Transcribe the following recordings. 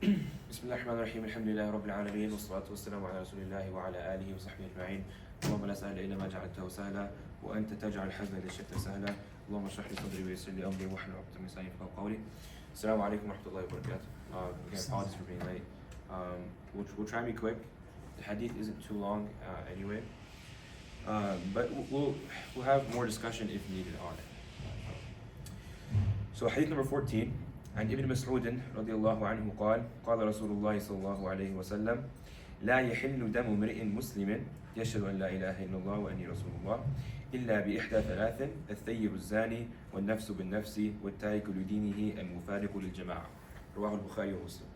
بسم الله الرحمن الرحيم الحمد لله رب العالمين والصلاة والسلام على رسول الله وعلى آله وصحبه أجمعين. اللهم لا سهل إلا ما جعلته سهلا وأنت تجعل الحزن إذا شئت سهلا. اللهم اشرح لي صدري ويسر لي أمري واحلل عقدة من لساني يفقهوا قولي. السلام عليكم ورحمة الله وبركاته. Again, apologies for being late. We'll try and be quick. The hadith isn't too long anyway, but we'll have more discussion if needed on it. So hadith number 14. عن ابن مسعود رضي الله عنه قال قال رسول الله صلى الله عليه وسلم لا يحل دم امرئ مسلم يشهد أن لا إله إلا الله وأني رسول الله إلا بإحدى ثلاث الثيب الزاني والنفس بالنفس والتارك لدينه المفارق للجماعة. رواه البخاري ومسلم.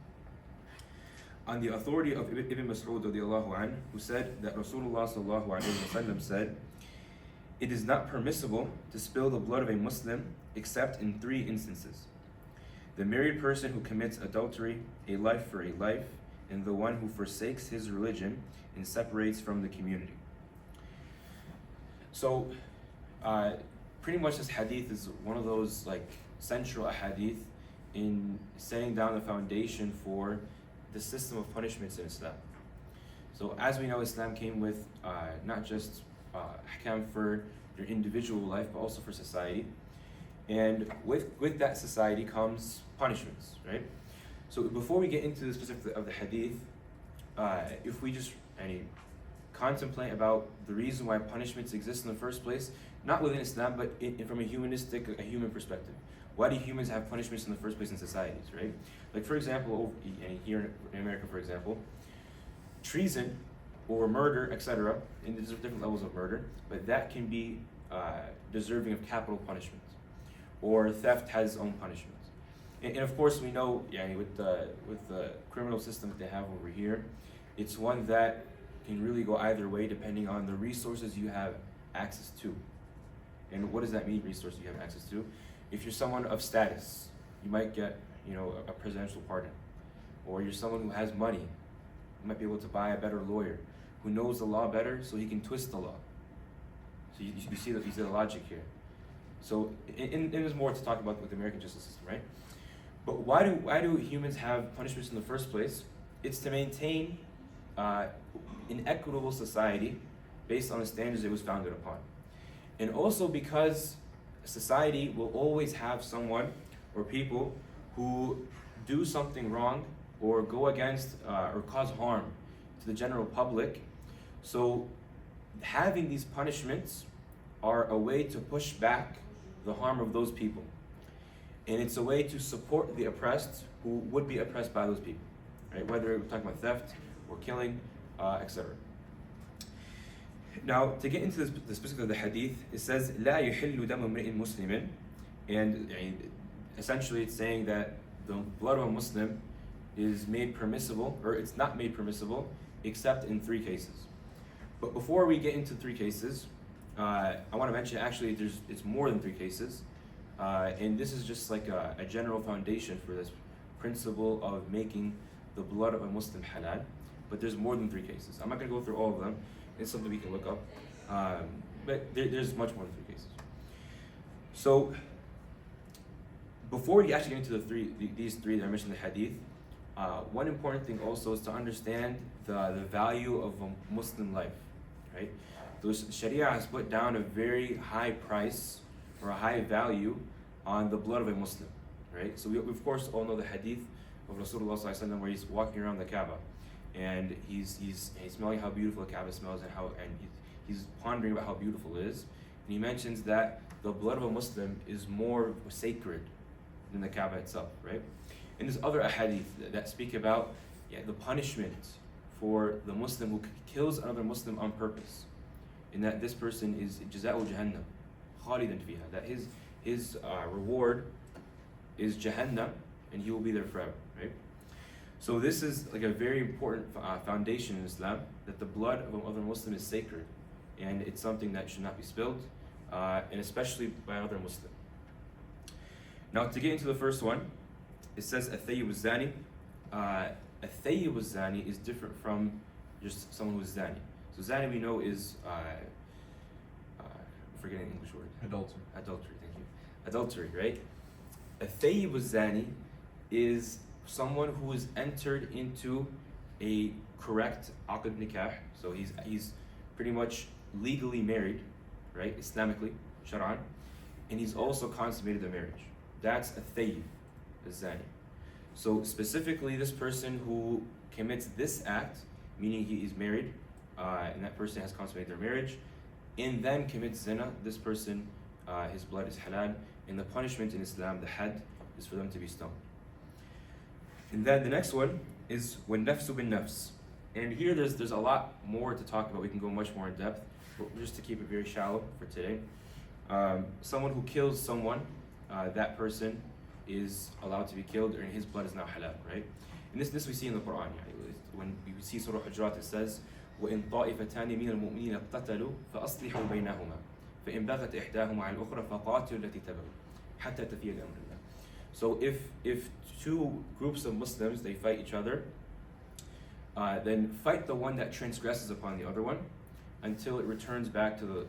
On the authority of Ibn Mas'ud رضي الله عنه, who said that Rasulullah صلى الله عليه وسلم said, it is not permissible to spill the blood of a Muslim except in three instances: the married person who commits adultery, a life for a life, and the one who forsakes his religion and separates from the community. So, pretty much this hadith is one of those central hadith in setting down the foundation for the system of punishments in Islam. So, as we know, Islam came with not just ahkam for your individual life, but also for society. And with that society comes punishments, right? So before we get into the specifics of the hadith, if we just contemplate about the reason why punishments exist in the first place, not within Islam, but from a human perspective. Why do humans have punishments in the first place in societies, right? Like for example, here in America, for example, treason or murder, etc., and there's different levels of murder, but that can be deserving of capital punishment. Or theft has its own punishments. And of course we know with the criminal system that they have over here, it's one that can really go either way depending on the resources you have access to. And what does that mean, resources you have access to? If you're someone of status, you might get a presidential pardon. Or you're someone who has money, you might be able to buy a better lawyer who knows the law better so he can twist the law. So you see the logic here. So, and there's more to talk about with the American justice system, right? But why do humans have punishments in the first place? It's to maintain an equitable society based on the standards it was founded upon. And also because society will always have someone or people who do something wrong or go against or cause harm to the general public. So having these punishments are a way to push back the harm of those people. And it's a way to support the oppressed who would be oppressed by those people, right? Whether we're talking about theft or killing, etc. Now, to get into the specifics of the hadith, it says, لا يحل دم امرئ مسلم, and essentially it's saying that the blood of a Muslim is made permissible, or it's not made permissible, except in three cases. But before we get into three cases, I want to mention actually it's more than three cases, and this is just like a general foundation for this principle of making the blood of a Muslim halal, but there's more than three cases. I'm not going to go through all of them. It's something we can look up, but there's much more than three cases. So before we actually get into these three that I mentioned in the hadith, one important thing also is to understand the value of a Muslim life, right? The Sharia has put down a very high price or a high value on the blood of a Muslim, right? So we of course all know the hadith of Rasulullah ﷺ where he's walking around the Kaaba, and he's smelling how beautiful the Kaaba smells, and he's pondering about how beautiful it is, and he mentions that the blood of a Muslim is more sacred than the Kaaba itself, right? And there's other ahadith that speak about the punishment for the Muslim who kills another Muslim on purpose. And that this person is jaza'u jahannam, khalidan fiha, that his reward is Jahannam, and he will be there forever, right? So this is like a very important foundation in Islam, that the blood of another Muslim is sacred, and it's something that should not be spilled, and especially by another Muslim. Now to get into the first one, it says a-thayyib az-zani. A-thayyib az-zani is different from just someone who's zani. So zani we know is, I'm forgetting the English word. Adultery. Adultery, thank you. Adultery, right? A thayyib az-zani is someone who is entered into a correct aqd nikah, so he's pretty much legally married, right, Islamically, shar'an, and he's also consummated the marriage. That's a thayyib, a zani. So specifically, this person who commits this act, meaning he is married, and that person has consummated their marriage, and then commits zina, this person, his blood is halal, and the punishment in Islam, the had, is for them to be stoned. And then the next one is when nafsu bin nafs. And here there's a lot more to talk about. We can go much more in depth, but just to keep it very shallow for today. Someone who kills someone, that person is allowed to be killed, and his blood is now halal, right? And this we see in the Quran. When we see Surah Hujurat, it says, وَإِن طَائِفَتَانِ مِنَ الْمُؤْمِنِينَ اقْتَتَلُوا فَأَصْلِحُوا بَيْنَهُمَا فَإِن بَغَتْ إِحْدَاهُمَا عَلَى الْأُخْرَى فَقَاتِلُوا الَّتِي تَبْغِي حَتَّى تَفِيَ إِلَى أَمْرِ اللَّهِ. So if two groups of Muslims, they fight each other, then fight the one that transgresses upon the other one until it returns back to the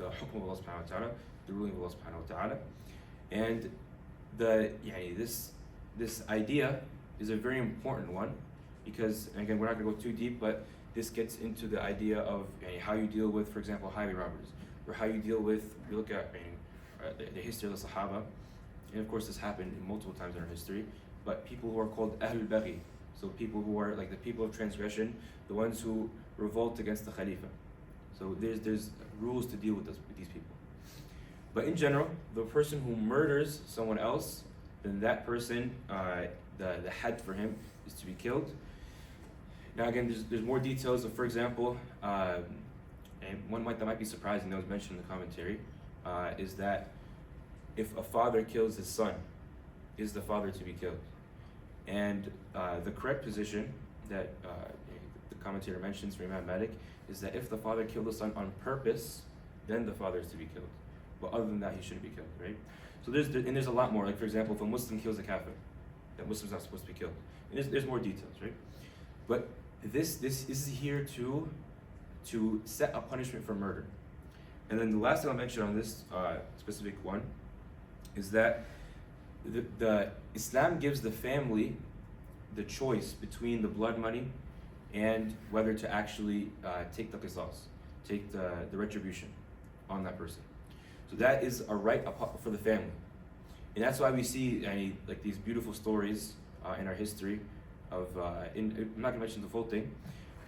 hukm of Allah subhanahu wa ta'ala, the ruling of Allah subhanahu wa ta'ala. And this idea is a very important one, because, and again, we're not going to go too deep, but this gets into the idea of how you deal with, for example, highway robbers, or how you deal with, we look at the history of the Sahaba, and of course this happened multiple times in our history, but people who are called Ahlul Baghi, so people who are like the people of transgression, the ones who revolt against the Khalifa. So there's rules to deal with these people. But in general, the person who murders someone else, then that person, the had for him is to be killed. Now again, there's more details. So for example, and one that might be surprising that was mentioned in the commentary, is that if a father kills his son, is the father to be killed? And the correct position that the commentator mentions for Imam Malik is that if the father killed the son on purpose, then the father is to be killed. But other than that, he shouldn't be killed, right? So there's a lot more. Like for example, if a Muslim kills a kafir, that Muslim's not supposed to be killed. And there's more details, right? But this is here to set a punishment for murder. And then the last thing I'll mention on this specific one is that the Islam gives the family the choice between the blood money and whether to actually take the qisas, take the retribution on that person. So that is a right for the family. And that's why we see like these beautiful stories in our history of, I'm not gonna mention the full thing,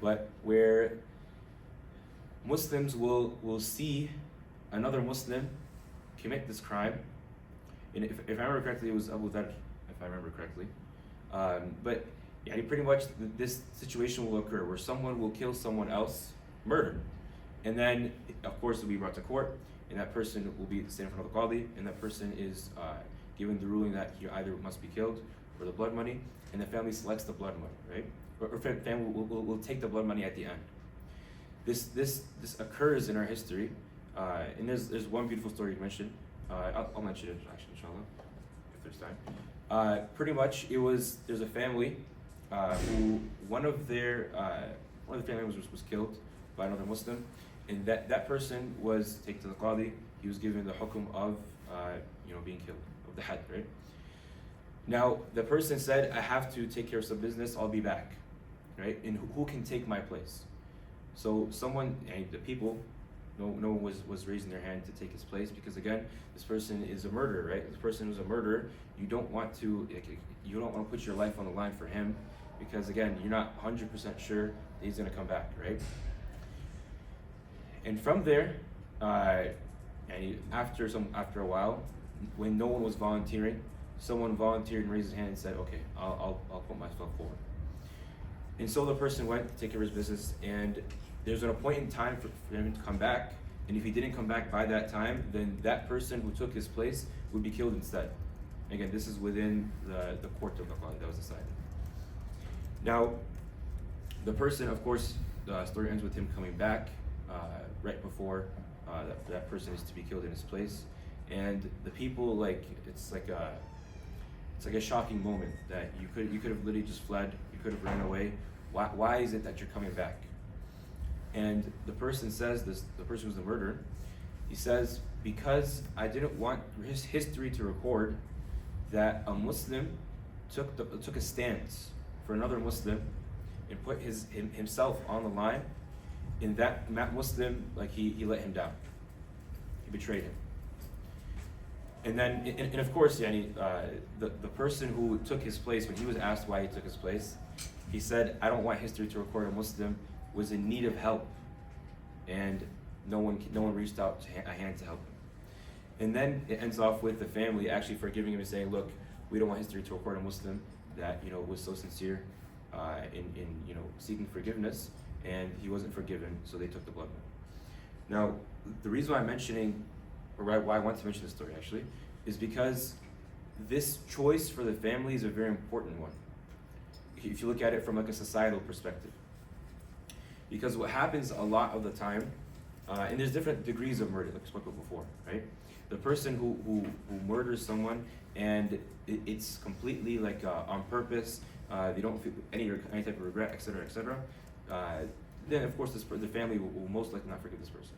but where Muslims will see another Muslim commit this crime. And if I remember correctly, it was Abu Dharr, if I remember correctly. But pretty much this situation will occur where someone will kill someone else, murder. And then, of course, it will be brought to court, and that person will be stand in front of the qadi, and that person is given the ruling that he either must be killed or the blood money, and the family selects the blood money, right? Or family will take the blood money at the end. This occurs in our history, and there's one beautiful story you mentioned. I'll mention it actually, inshallah, if there's time. Pretty much, there's a family who one of the family members was killed by another Muslim, and that person was taken to the qadi. He was given the hukum of being killed, of the had, right? Now the person said, I have to take care of some business, I'll be back, right? And who can take my place? So someone, the people, no one was raising their hand to take his place, because again, this person is a murderer, right? This person who's a murderer, you don't want to put your life on the line for him, because again, you're not 100% sure that he's gonna come back, right? And from there, after a while, when no one was volunteering, someone volunteered and raised his hand and said, okay, I'll put myself forward. And so the person went to take care of his business, and there's an appointed time for him to come back, and if he didn't come back by that time, then that person who took his place would be killed instead. Again, this is within the court of the qadi that was decided. Now, the person, of course, the story ends with him coming back right before that person is to be killed in his place, and the people, it's like a shocking moment that you could have literally just fled, you could have ran away. Why is it that you're coming back? And the person says this, the person who's the murderer, he says, because I didn't want his history to record that a Muslim took a stance for another Muslim and put himself on the line, in that Muslim, like he let him down. He betrayed him. And then, and of course, the person who took his place, when he was asked why he took his place, he said, "I don't want history to record a Muslim was in need of help, and no one reached out a hand to help him." And then it ends off with the family actually forgiving him and saying, "Look, we don't want history to record a Muslim that was so sincere in seeking forgiveness, and he wasn't forgiven, so they took the blood." Now, the reason why I'm mentioning, or why I want to mention this story actually, is because this choice for the family is a very important one. If you look at it from like a societal perspective, because what happens a lot of the time, and there's different degrees of murder, like we spoke about before, right? The person who murders someone and it's completely like on purpose, they don't feel any type of regret, etc., etc. Then of course the family will most likely not forgive this person.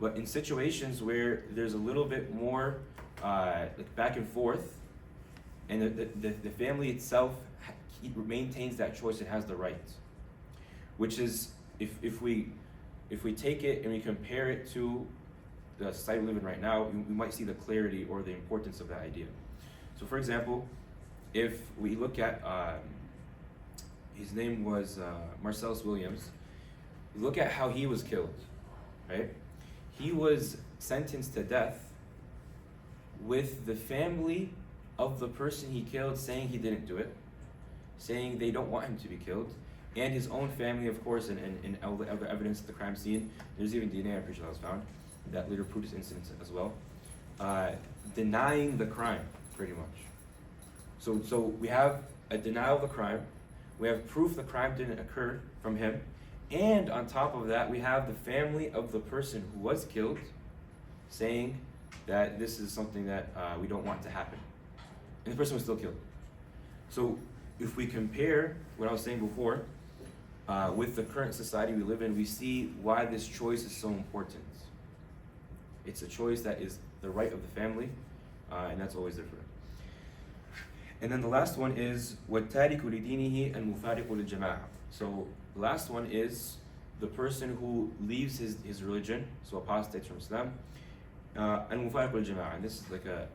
But in situations where there's a little bit more like back and forth, and the family itself maintains that choice and has the right, which is if we take it and we compare it to the society we live in right now, we might see the clarity or the importance of that idea. So for example, if we look at his name was Marcellus Williams, you look at how he was killed, right? He was sentenced to death with the family of the person he killed saying he didn't do it, saying they don't want him to be killed, and his own family, of course, and other evidence at the crime scene. There's even DNA, I'm pretty sure, that was found that later proved this incident as well, denying the crime, pretty much. So we have a denial of the crime, we have proof the crime didn't occur from him, and on top of that, we have the family of the person who was killed saying that this is something that we don't want to happen. And the person was still killed. So if we compare what I was saying before with the current society we live in, we see why this choice is so important. It's a choice that is the right of the family, and that's always different. And then the last one is وَالتَّارِكُ لِدِينِهِ الْمُفَارِقُ لِلْجَمَاعَةِ. So the last one is the person who leaves his religion, so apostates from Islam, al-mufariq al-jama'ah, and this is like a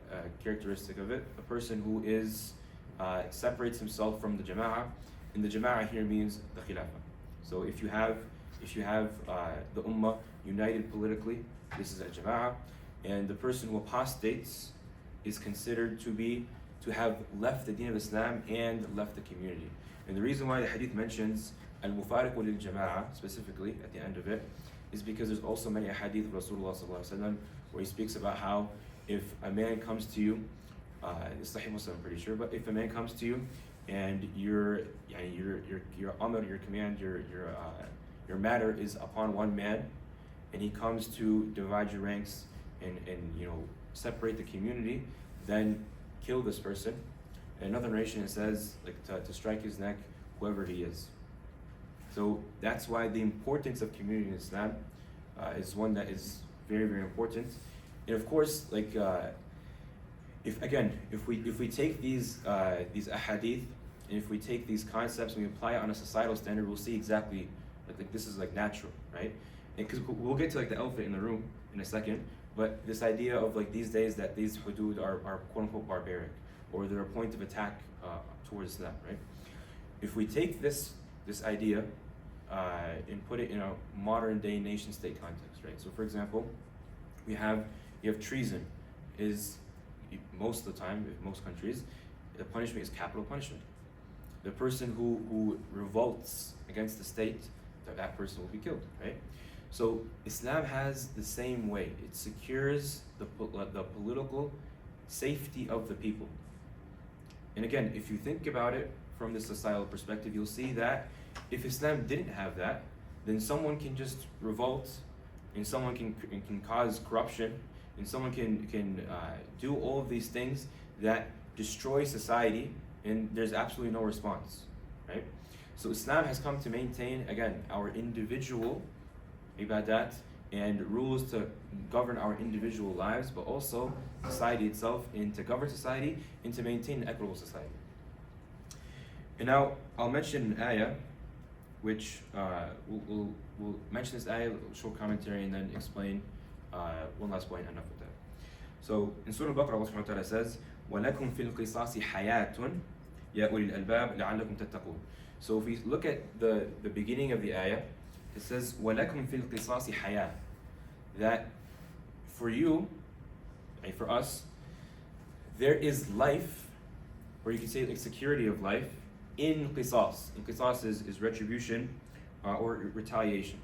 characteristic of it, a person who is separates himself from the jama'ah, and the jama'ah here means the khilafah. So if you have the ummah united politically, this is a jama'ah, and the person who apostates is considered to have left the deen of Islam and left the community. And the reason why the hadith mentions al-mufariq lil-jama'ah specifically at the end of it is because there's also many hadith of Rasulullah sallallahu alaihi wasallam where he speaks about how if a man comes to you, it's Sahih Muslim, I'm pretty sure, but if a man comes to you and your amr, your command, your matter is upon one man, and he comes to divide your ranks and separate the community, then kill this person. In another narration it says like to strike his neck, whoever he is. So that's why the importance of community in Islam is one that is very, very important. And of course, like if we take these ahadith and if we take these concepts and we apply it on a societal standard, we'll see exactly like this is like natural, right? Because we'll get to like the elephant in the room in a second, but this idea of like these days that these hudud are quote unquote barbaric, or they're a point of attack towards Islam, right? If we take this idea and put it in a modern day nation state context, right? So for example, you have treason is most of the time, in most countries, the punishment is capital punishment. The person who revolts against the state, that person will be killed, right? So Islam has the same way. It secures the political safety of the people. And again, if you think about it from the societal perspective, you'll see that if Islam didn't have that, then someone can just revolt, and someone can cause corruption, and someone can do all of these things that destroy society, and there's absolutely no response, right? So Islam has come to maintain, again, our individual ibadat and rules to govern our individual lives, but also society itself, and to govern society and to maintain an equitable society. And now I'll mention an ayah, which we'll mention this ayah, short commentary, and then explain one last point. Enough with that. So in Surah Al-Baqarah, Allah subhanahu wa ta'ala says, وَلَكُمْ فِي الْقِصَاصِ حَيَاةٌ يَا أُولِي الْأَلْبَابِ لَعَلَّكُمْ تَتَّقُونَ. So if we look at the beginning of the ayah, it says, وَلَكُمْ فِي الْقِصَاصِ حَيَاةٌ, that for you, and for us, there is life, or you can say like security of life, in qisas. And qisas is retribution or retaliation.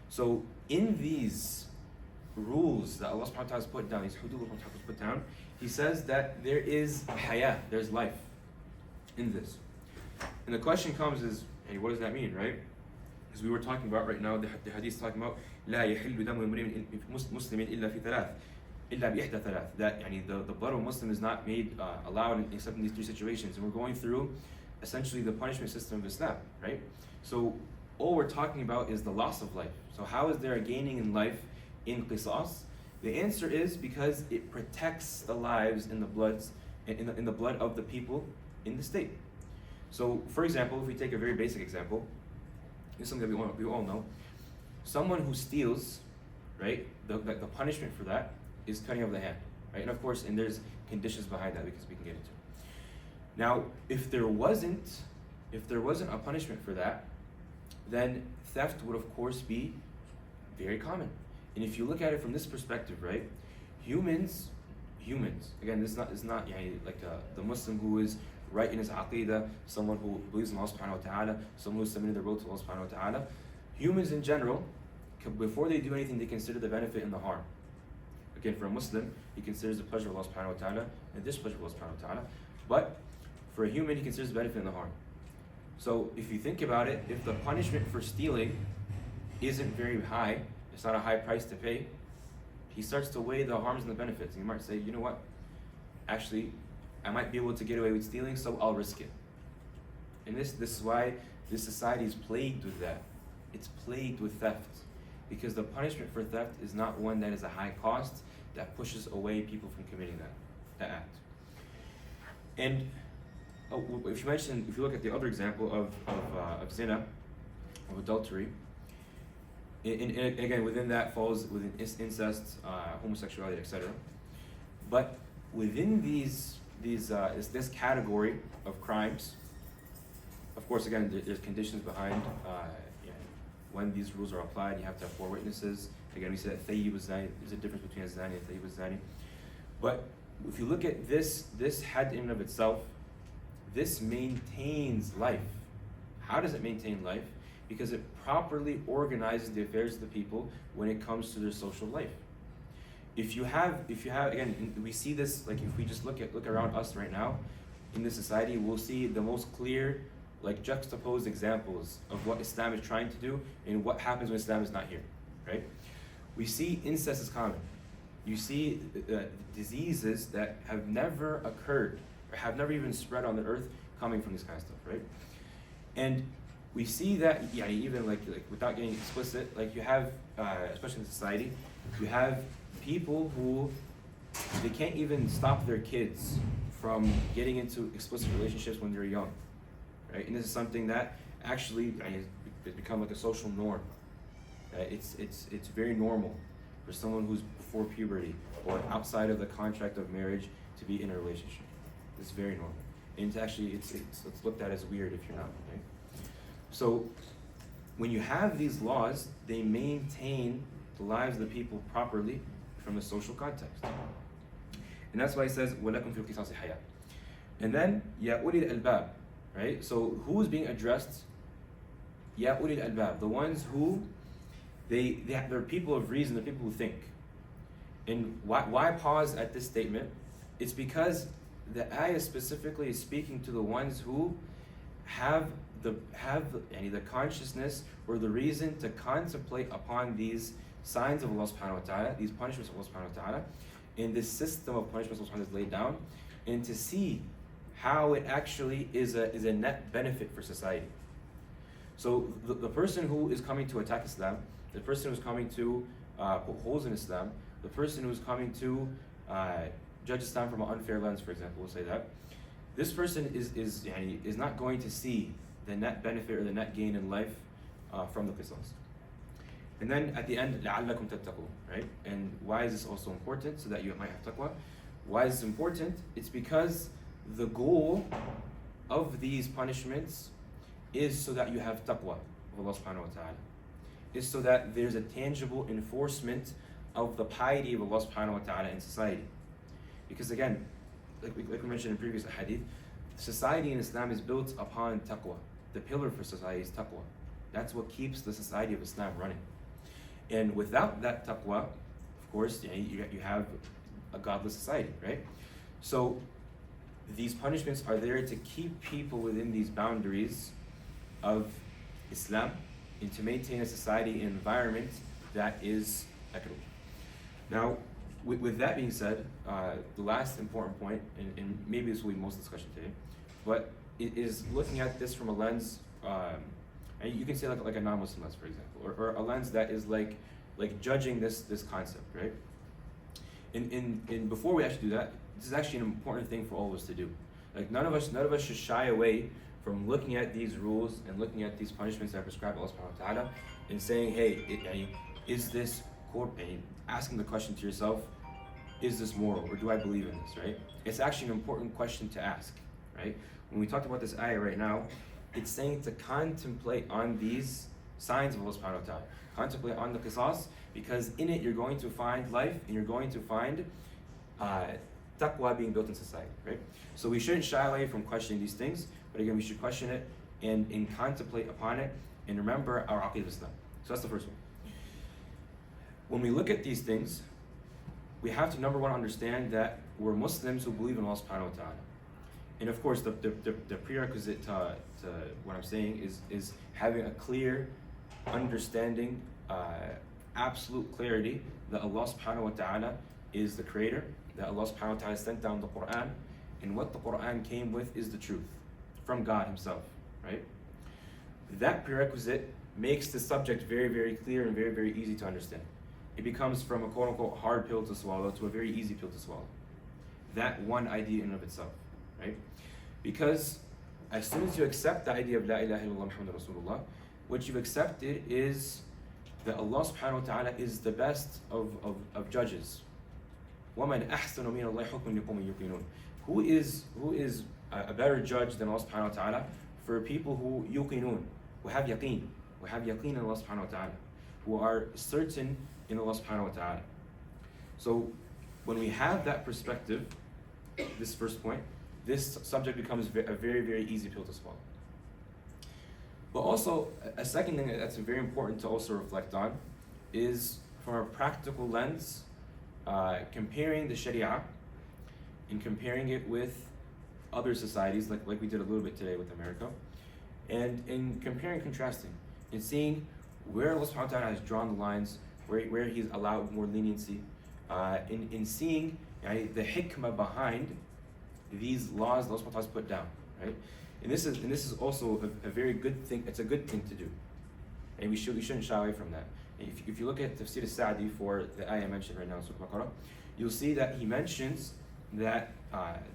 So in these rules that Allah subhanahu wa ta'ala has put down, these hudud Allah has put down, He says that there is hayah, there's life in this. And the question comes is, hey, what does that mean, right? Because we were talking about right now, the hadith is talking about لا يحل دم امرئ مسلم إلا في ثلاث إلا بإحدى ثلاث, that the blood of a Muslim is not made allowed except in these three situations. And we're going through essentially the punishment system of Islam, right? So all we're talking about is the loss of life. So how is there a gaining in life in qisas? The answer is because it protects the lives and the bloods in the blood of the people in the state. So for example, if we take a very basic example, this is something that we all know. Someone who steals, right, the punishment for that is cutting off the hand, right? And of course, and there's conditions behind that because we can get into. Now, if there wasn't a punishment for that, then theft would of course be very common. And if you look at it from this perspective, right, humans, again, this is not like the Muslim who is right in his aqidah, someone who believes in Allah subhanahu wa ta'ala, someone who's submitted their will to Allah subhanahu wa ta'ala. Humans in general, before they do anything, they consider the benefit and the harm. Again, for a Muslim, he considers the pleasure of Allah subhanahu wa ta'ala and the displeasure of Allah subhanahu wa ta'ala. But for a human, he considers the benefit and the harm. So if you think about it, if the punishment for stealing isn't very high, it's not a high price to pay, he starts to weigh the harms and the benefits. And he might say, you know what, actually, I might be able to get away with stealing, so I'll risk it. And this is why this society is plagued with that. It's plagued with theft. Because the punishment for theft is not one that is a high cost, that pushes away people from committing that act. And if you look at the other example of zina, of adultery, and again, within that falls within incest, homosexuality, etc. But within this category of crimes, of course, again, there's conditions behind when these rules are applied. You have to have 4 witnesses. Again, we said that thayyib zani, there's a difference between a zani and thayyib zani. But if you look at this had in and of itself, this maintains life. How does it maintain life? Because it properly organizes the affairs of the people when it comes to their social life. If you have again, we see this, like if we just look around us right now in this society, we'll see the most clear, like juxtaposed examples of what Islam is trying to do and what happens when Islam is not here, right? We see incest is common. You see diseases that have never occurred or have never even spread on the earth coming from this kind of stuff, right? And we see that, even like without getting explicit, like you have, especially in society, you have people who they can't even stop their kids from getting into explicit relationships when they're young, right? And this is something that actually has become like a social norm. It's very normal for someone who's before puberty or outside of the contract of marriage to be in a relationship. It's very normal, and it's looked at as weird if you're not, right? So when you have these laws, they maintain the lives of the people properly from the social context. And that's why he says, وَلَكُمْ فِي الْقِصَاصِ حَيَاةٌ. And then, يَا أُولِي الْأَلْبَابِ, right? So who is being addressed? يَا أُولِي الْأَلْبَابِ, the ones who, they're people of reason, they're people who think. And why pause at this statement? It's because the ayah specifically is speaking to the ones who have the consciousness or the reason to contemplate upon these signs of Allah subhanahu wa ta'ala, these punishments of Allah subhanahu wa ta'ala, in this system of punishments Allah subhanahu wa ta'ala has laid down, and to see how it actually is a net benefit for society. So the person who is coming to attack Islam, the person who's coming to put holes in Islam, the person who's coming to judge Islam from an unfair lens, for example, we'll say that, this person is not going to see the net benefit or the net gain in life from the qisas. And then at the end, لَعَلَّكُمْ تَتَّقُونَ, right? And why is this also important? So that you might have taqwa. Why is this important? It's because the goal of these punishments is so that you have taqwa of Allah subhanahu wa ta'ala. Is so that there's a tangible enforcement of the piety of Allah subhanahu wa ta'ala in society. Because again, like we mentioned in previous hadith, society in Islam is built upon taqwa. The pillar for society is taqwa. That's what keeps the society of Islam running. And without that taqwa, of course, you have a godless society, right? So these punishments are there to keep people within these boundaries of Islam and to maintain a society and environment that is equitable. Now, with that being said, the last important point, and maybe this will be most of the discussion today, but it is looking at this from a lens, and you can say like a non-Muslim lens, for example, or a lens that is like judging this concept, right? And before we actually do that, this is actually an important thing for all of us to do. Like none of us should shy away from looking at these rules and looking at these punishments that are prescribed by Allah subhanahu wa ta'ala and saying, hey, is this asking the question to yourself, is this moral, or do I believe in this, right? It's actually an important question to ask, right? When we talked about this ayah right now, it's saying to contemplate on these signs of Allah subhanahu wa ta'ala. Contemplate on the qisas, because in it you're going to find life and you're going to find taqwa being built in society, right? So we shouldn't shy away from questioning these things, but again, we should question it and contemplate upon it and remember our aqeedah of Islam. So that's the first one. When we look at these things, we have to, number one, understand that we're Muslims who believe in Allah subhanahu wa ta'ala. And of course, the prerequisite to what I'm saying is having a clear understanding, absolute clarity that Allah subhanahu wa ta'ala is the creator, that Allah subhanahu wa ta'ala sent down the Quran, and what the Quran came with is the truth from God himself, right? That prerequisite makes the subject very, very clear and very, very easy to understand. It becomes from a quote-unquote hard pill to swallow to a very easy pill to swallow. That one idea in and of itself, right? Because as soon as you accept the idea of La ilaha illallah Muhammadur Rasulullah, what you've accepted is that Allah subhanahu wa ta'ala is the best of judges. وَمَنْ أَحْسَنُ مِنَ اللَّهِ حُكْمًا لِقَوْمٍ يُوقِنُونَ. Who is a better judge than Allah subhanahu wa ta'ala for people who yuqinun, who have yaqeen in Allah subhanahu wa ta'ala, who are certain in Allah subhanahu wa ta'ala. So when we have that perspective, this first point, this subject becomes a very, very easy pill to swallow. But also, a second thing that's very important to also reflect on is from a practical lens, comparing the Sharia and comparing it with other societies, like we did a little bit today with America, and in comparing, contrasting, and seeing where Allah subhanahu wa ta'ala has drawn the lines, where He's allowed more leniency, in seeing the hikmah behind these laws that Allah subhanahu wa ta'ala has put down, right? And this is also a very good thing. It's a good thing to do, and we shouldn't shy away from that. If you look at Tafsir al-Sa'di for the ayah mentioned right now in Surah Al-Baqarah, you'll see that he mentions that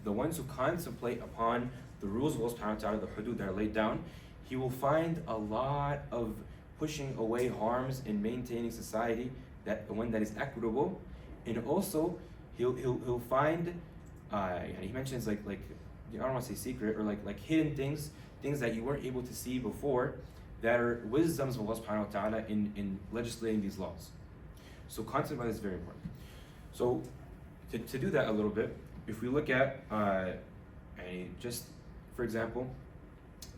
the ones who contemplate upon the rules of Allah subhanahu wa ta'ala, the hudud that are laid down, he will find a lot of pushing away harms and maintaining society, that one that is equitable, and also he'll find he mentions like I don't want to say secret, or like hidden things that you weren't able to see before, that are wisdoms of Allah subhanahu wa ta'ala in legislating these laws. So contemplate is very important. So to do that a little bit, if we look at just for example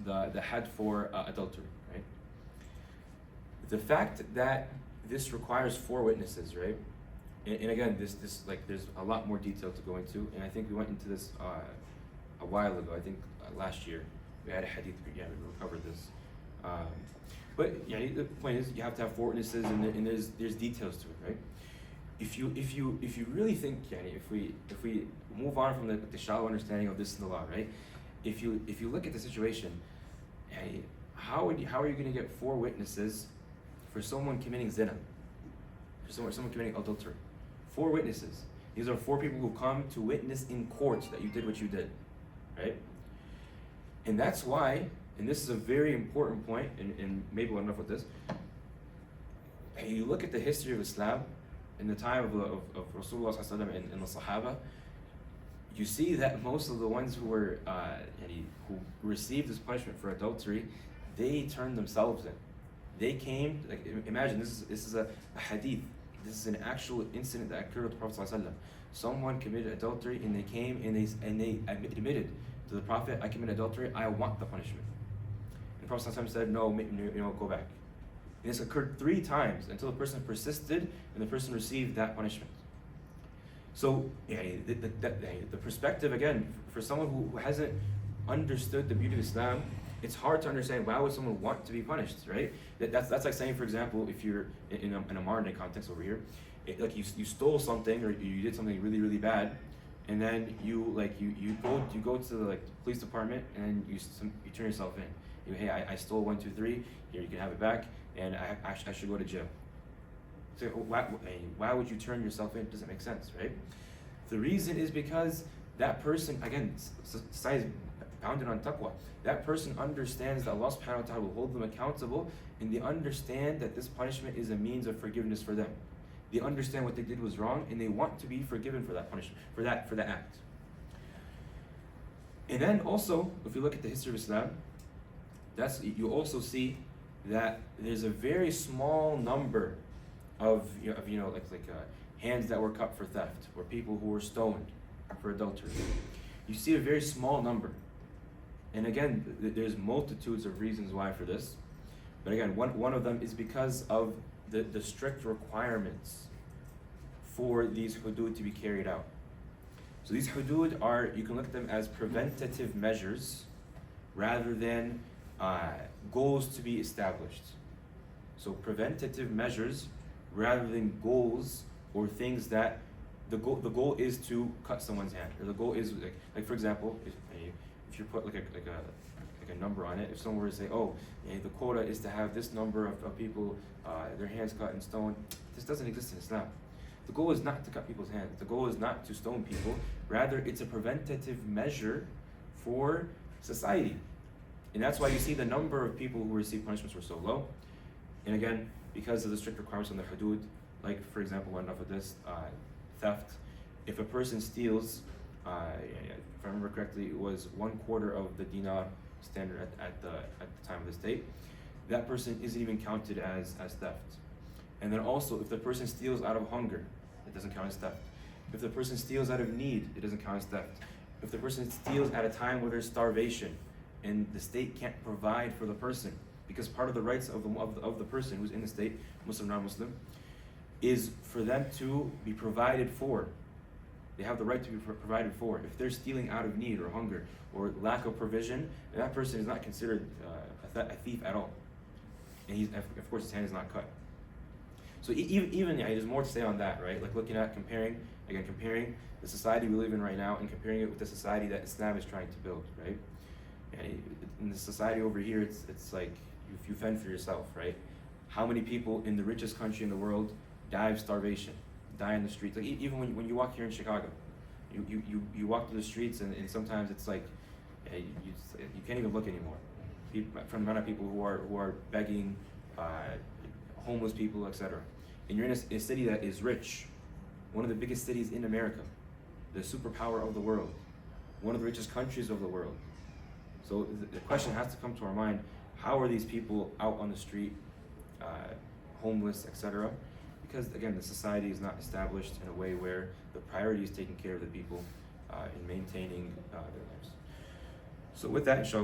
the had for adultery, right? The fact that this requires 4 witnesses, right? And again, this like there's a lot more detail to go into, and I think we went into this a while ago. I think last year we had a hadith. We covered this. But the point is, you have to have 4 witnesses, and there's details to it, right? If you really think, if we move on from the shallow understanding of this in the law, right? If you look at the situation, how are you going to get 4 witnesses for someone committing zina, for someone committing adultery? 4 witnesses. These are 4 people who come to witness in court that you did what you did, right? And that's why, and this is a very important point, and maybe we'll end up with this. And you look at the history of Islam in the time of Rasulullah and the Sahaba, you see that most of the ones who were who received this punishment for adultery, they turned themselves in. They came, like, imagine this is a hadith. This is an actual incident that occurred with the Prophet ﷺ. Someone committed adultery and they came and they admitted to the Prophet, I committed adultery, I want the punishment. And the Prophet ﷺ said, no, go back. And this occurred 3 times until the person persisted and the person received that punishment. So the perspective, again, for someone who hasn't understood the beauty of Islam, it's hard to understand why would someone want to be punished, right? That's like saying, for example, if you're in a modern day context over here, like you stole something or you did something really, really bad, and then you go to the police department and you turn yourself in. Hey, I stole 1, 2, 3. Here, you can have it back, and I should go to jail. So why would you turn yourself in? It doesn't make sense, right? The reason is because that person, again, society is founded on taqwa. That person understands that Allah subhanahu wa ta'ala will hold them accountable, and they understand that this punishment is a means of forgiveness for them. They understand what they did was wrong, and they want to be forgiven for that punishment, for that act. And then also, if you look at the history of Islam, you also see that there's a very small number of hands that were cut for theft, or people who were stoned for adultery. You see a very small number. And again, there's multitudes of reasons why for this. But again, one of them is because of the strict requirements for these hudud to be carried out. So these hudud you can look at them as preventative measures rather than goals to be established. So preventative measures rather than goals or things that the goal is to cut someone's hand, or the goal is like for example, if you put like a number on it, if someone were to say, the quota is to have this number of people their hands cut and stoned, this doesn't exist in Islam. The goal is not to cut people's hands. The goal is not to stone people. Rather, it's a preventative measure for society. And that's why you see the number of people who receive punishments were so low. And again, because of the strict requirements on the hudud, like for example, one of this, theft. If a person steals, if I remember correctly, it was 1/4 of the dinar standard at the time of this date. That person isn't even counted as theft. And then also, if the person steals out of hunger, it doesn't count as theft. If the person steals out of need, it doesn't count as theft. If the person steals at a time where there's starvation and the state can't provide for the person, because part of the rights of the person who's in the state, Muslim, non-Muslim, is for them to be provided for. They have the right to be provided for. If they're stealing out of need or hunger or lack of provision, that person is not considered a thief at all. And of course his hand is not cut. So even there's more to say on that, right? Like looking at comparing the society we live in right now and comparing it with the society that Islam is trying to build, right? And in the society over here, it's like you fend for yourself, right? How many people in the richest country in the world die of starvation, die in the streets? Like even when you walk here in Chicago, you walk through the streets and sometimes it's like you can't even look anymore. From the amount of people who are begging, homeless people, etc. And you're in a city that is rich, one of the biggest cities in America, the superpower of the world, one of the richest countries of the world. So the question has to come to our mind: how are these people out on the street, homeless, etc.? Because again, the society is not established in a way where the priority is taking care of the people in maintaining their lives. So with that, inshallah.